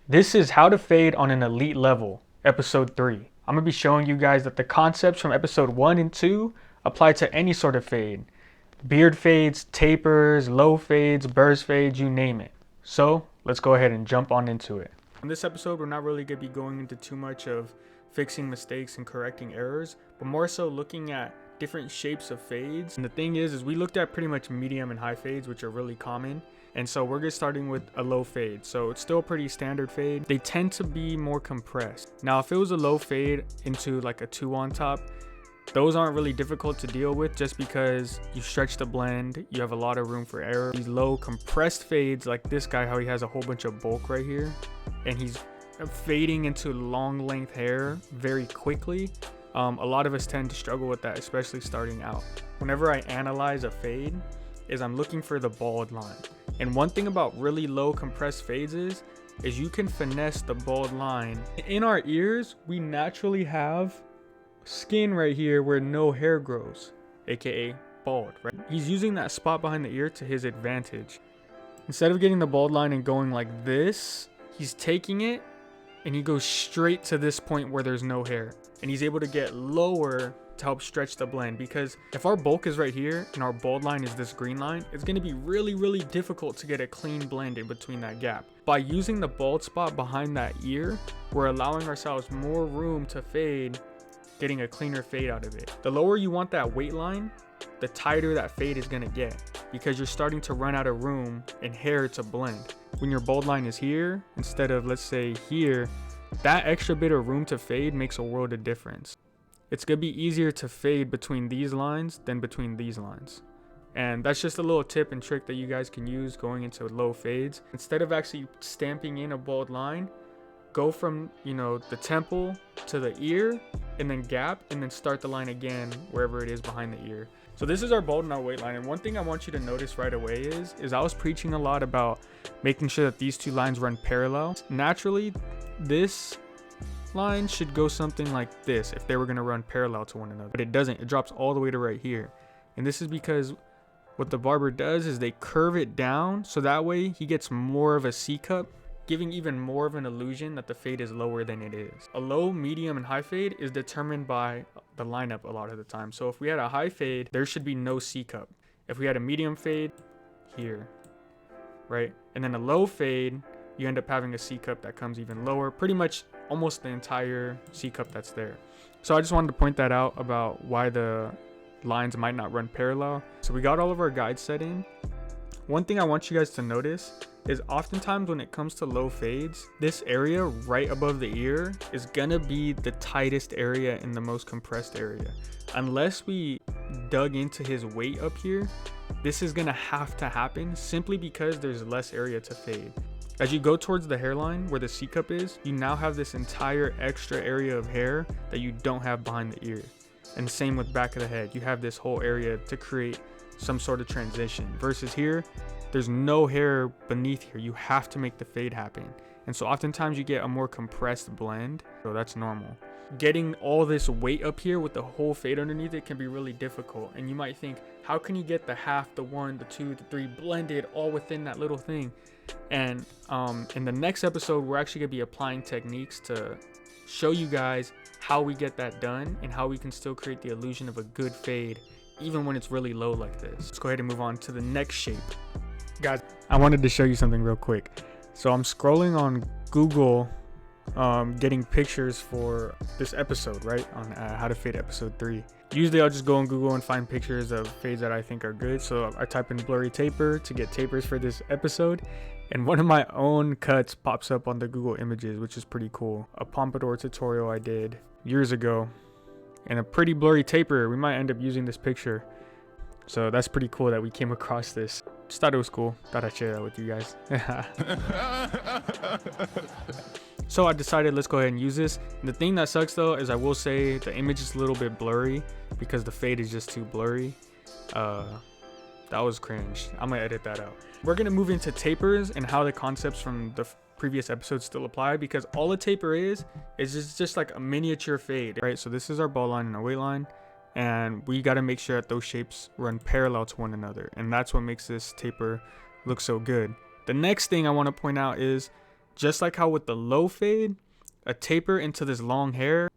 This is how to fade on an elite level, episode 3. I'm going to be showing you guys that the concepts from episode 1 and 2 apply to any sort of fade. Beard fades, tapers, low fades, burst fades, you name it. So let's go ahead and jump on into it. In this episode, we're not really going to be going into too much of fixing mistakes and correcting errors, but more so looking at different shapes of fades. And the thing is we looked at pretty much medium and high fades, which are really common. And so we're just starting with a low fade. So it's still a pretty standard fade. They tend to be more compressed. Now, if it was a low fade into like a 2 on top, those aren't really difficult to deal with just because you stretch the blend, you have a lot of room for error. These low compressed fades like this guy, how he has a whole bunch of bulk right here and he's fading into long length hair very quickly. A lot of us tend to struggle with that, especially starting out. Whenever I analyze a fade, I'm looking for the bald line. And one thing about really low compressed fades is you can finesse the bald line. In our ears, we naturally have skin right here where no hair grows, aka bald, right? He's using that spot behind the ear to his advantage. Instead of getting the bald line and going like this, he's taking it and he goes straight to this point where there's no hair. And he's able to get lower to help stretch the blend, because if our bulk is right here and our bald line is this green line, it's going to be really difficult to get a clean blend in between that gap. By using the bald spot behind that ear, we're allowing ourselves more room to fade, getting a cleaner fade out of it. The lower you want that weight line, the tighter that fade is going to get, because you're starting to run out of room and hair to blend. When your bald line is here instead of, let's say, here, that extra bit of room to fade makes a world of difference. It's going to be easier to fade between these lines than between these lines. And that's just a little tip and trick that you guys can use going into low fades. Instead of actually stamping in a bald line, go from, the temple to the ear and then gap and then start the line again wherever it is behind the ear. So this is our bald and our weight line. And one thing I want you to notice right away is I was preaching a lot about making sure that these two lines run parallel. Naturally, this line should go something like this if they were going to run parallel to one another, but it doesn't. It drops all the way to right here. And this is because what the barber does is they curve it down so that way he gets more of a C cup, giving even more of an illusion that the fade is lower than it is. A low, medium, and high fade is determined by the lineup a lot of the time. So if we had a high fade, there should be no C cup. If we had a medium fade, here, right? And then a low fade, you end up having a C cup that comes even lower, pretty much almost the entire C cup that's there. So I just wanted to point that out about why the lines might not run parallel. So we got all of our guides set in. One thing I want you guys to notice is oftentimes when it comes to low fades, this area right above the ear is gonna be the tightest area and the most compressed area. Unless we dug into his weight up here, this is gonna have to happen simply because there's less area to fade. As you go towards the hairline where the C cup is, you now have this entire extra area of hair that you don't have behind the ear. And same with back of the head. You have this whole area to create some sort of transition. Versus here, there's no hair beneath here. You have to make the fade happen. And so oftentimes you get a more compressed blend. So that's normal. Getting all this weight up here with the whole fade underneath it can be really difficult. And you might think, how can you get the half, the 1, the 2, the 3 blended all within that little thing? And in the next episode, we're actually going to be applying techniques to show you guys how we get that done and how we can still create the illusion of a good fade even when it's really low like this. Let's go ahead and move on to the next shape. Guys, I wanted to show you something real quick. So I'm scrolling on Google getting pictures for this episode, right? On how to fade episode 3. Usually I'll just go on Google and find pictures of fades that I think are good. So I type in blurry taper to get tapers for this episode. And one of my own cuts pops up on the Google images, which is pretty cool. A pompadour tutorial I did years ago. And a pretty blurry taper. We might end up using this picture. So that's pretty cool that we came across this. Just thought it was cool. Thought I'd share that with you guys. So I decided let's go ahead and use this. And the thing that sucks though is I will say the image is a little bit blurry because the fade is just too blurry. That was cringe. I'm gonna edit that out. We're gonna move into tapers and how the concepts from the previous episodes still apply, because all a taper is just like a miniature fade, right? So this is our ball line and our weight line, and we got to make sure that those shapes run parallel to one another, and that's what makes this taper look so good. The next thing I want to point out is Just like how with the low fade, a taper into this long hair.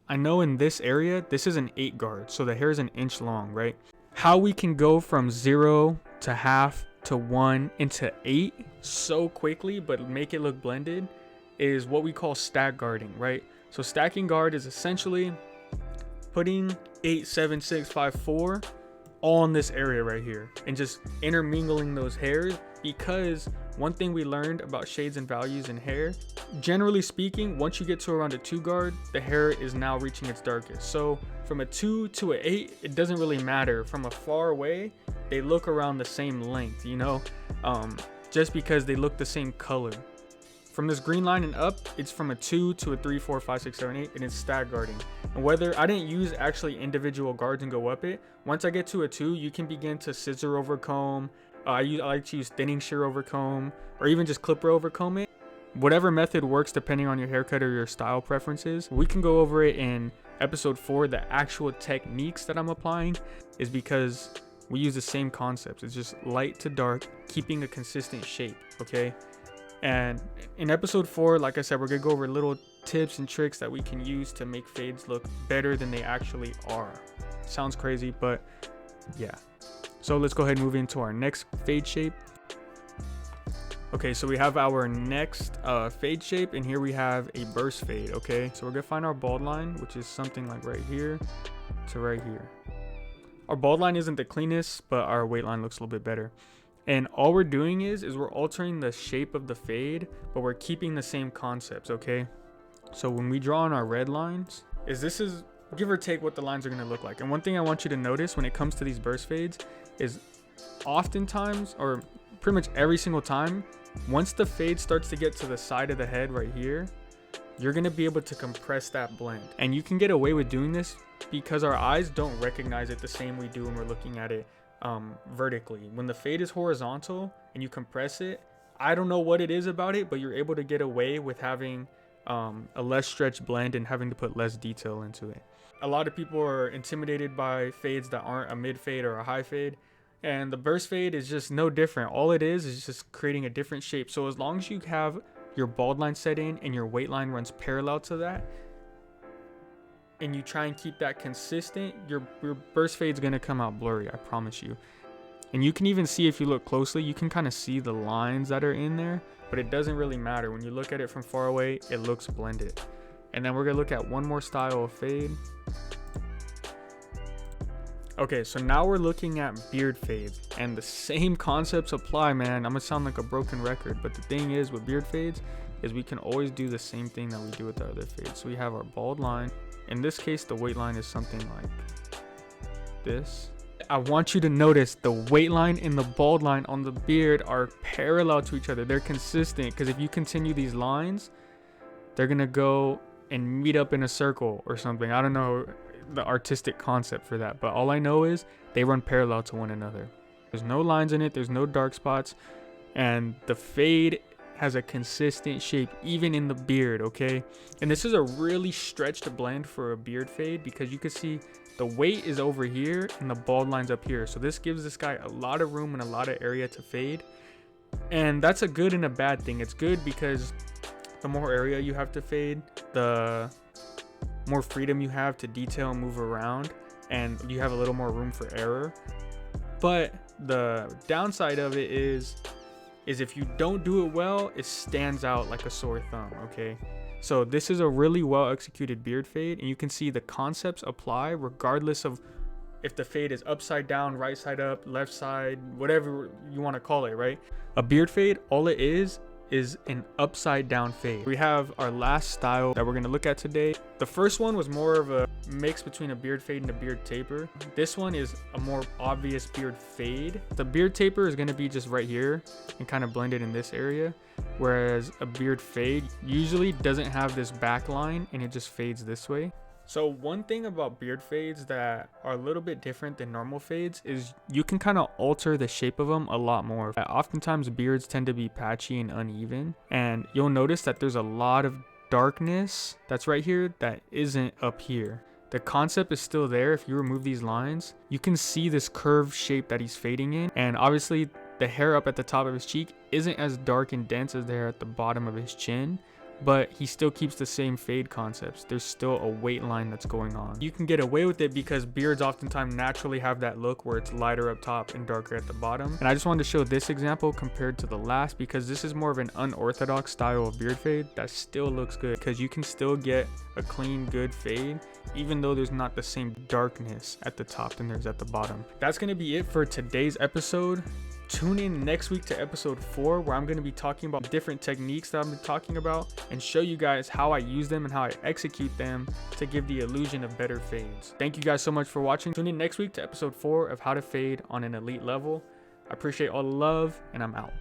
I know in this area, this is an 8 guard, so the hair is an inch long, right? How we can go from 0 to half to 1 into 8 so quickly, but make it look blended, is what we call stack guarding, right? So stacking guard is essentially putting 8, 7, 6, 5, 4 all in this area right here and just intermingling those hairs, because one thing we learned about shades and values in hair, generally speaking, once you get to around a 2 guard, the hair is now reaching its darkest. So from a 2 to an 8, it doesn't really matter. From a far away, they look around the same length, you know, just because they look the same color. From this green line and up, it's from a 2 to a 3, 4, 5, 6, 7, 8, and it's stack guarding. And whether I didn't use actually individual guards and go up it, once I get to a 2, you can begin to scissor over comb. I like to use thinning shear over comb, or even just clipper over comb it. Whatever method works depending on your haircut or your style preferences. We can go over it in episode 4. The actual techniques that I'm applying is because we use the same concepts. It's just light to dark, keeping a consistent shape, okay? And in episode 4, like I said, we're gonna go over little tips and tricks that we can use to make fades look better than they actually are. Sounds crazy, but yeah. So let's go ahead and move into our next fade shape. Okay, so we have our next fade shape, and here we have a burst fade, okay? So we're gonna find our bald line, which is something like right here to right here. Our bald line isn't the cleanest, but our weight line looks a little bit better. And all we're doing is we're altering the shape of the fade, but we're keeping the same concepts, okay? So when we draw on our red lines, this is give or take what the lines are gonna look like. And one thing I want you to notice when it comes to these burst fades is oftentimes, or pretty much every single time, once the fade starts to get to the side of the head right here, you're gonna be able to compress that blend. And you can get away with doing this because our eyes don't recognize it the same we do when we're looking at it vertically. When the fade is horizontal and you compress it, I don't know what it is about it, but you're able to get away with having a less stretched blend and having to put less detail into it. A lot of people are intimidated by fades that aren't a mid fade or a high fade, and the burst fade is just no different. All it is just creating a different shape. So as long as you have your bald line set in and your weight line runs parallel to that, and you try and keep that consistent, your burst fade is going to come out blurry, I promise you. And you can even see, if you look closely, you can kind of see the lines that are in there, but it doesn't really matter. When you look at it from far away, it looks blended. And then we're going to look at one more style of fade. Okay, so now we're looking at beard fades, and the same concepts apply, man. I'm gonna sound like a broken record, but the thing is with beard fades is we can always do the same thing that we do with the other fades. So we have our bald line. In this case, the weight line is something like this. I want you to notice the weight line and the bald line on the beard are parallel to each other. They're consistent, because if you continue these lines, they're gonna go and meet up in a circle or something. I don't know the artistic concept for that, but all I know is they run parallel to one another. There's no lines in it, there's no dark spots, and the fade has a consistent shape even in the beard, okay? And this is a really stretched blend for a beard fade, because you can see the weight is over here and the bald line's up here. So this gives this guy a lot of room and a lot of area to fade, and that's a good and a bad thing. It's good because the more area you have to fade, the more freedom you have to detail and move around, and you have a little more room for error. But the downside of it is if you don't do it well, it stands out like a sore thumb, okay? So this is a really well executed beard fade, and you can see the concepts apply regardless of if the fade is upside down, right side up, left side, whatever you want to call it, right? A beard fade, all it is an upside down fade. We have our last style that we're going to look at today. The first one was more of a mix between a beard fade and a beard taper. This one is a more obvious beard fade. The beard taper is going to be just right here and kind of blended in this area, whereas a beard fade usually doesn't have this back line and it just fades this way. So one thing about beard fades that are a little bit different than normal fades is you can kind of alter the shape of them a lot more. Oftentimes beards tend to be patchy and uneven, and you'll notice that there's a lot of darkness that's right here that isn't up here. The concept is still there. If you remove these lines, you can see this curved shape that he's fading in, and obviously the hair up at the top of his cheek isn't as dark and dense as the hair at the bottom of his chin, but he still keeps the same fade concepts. There's still a weight line that's going on. You can get away with it because beards oftentimes naturally have that look where it's lighter up top and darker at the bottom. And I just wanted to show this example compared to the last because this is more of an unorthodox style of beard fade that still looks good, because you can still get a clean, good fade even though there's not the same darkness at the top than there's at the bottom. That's gonna be it for today's episode. Tune in next week to episode 4, where I'm going to be talking about different techniques that I've been talking about and show you guys how I use them and how I execute them to give the illusion of better fades. Thank you guys so much for watching. Tune in next week to episode 4 of how to fade on an elite level. I appreciate all the love, and I'm out.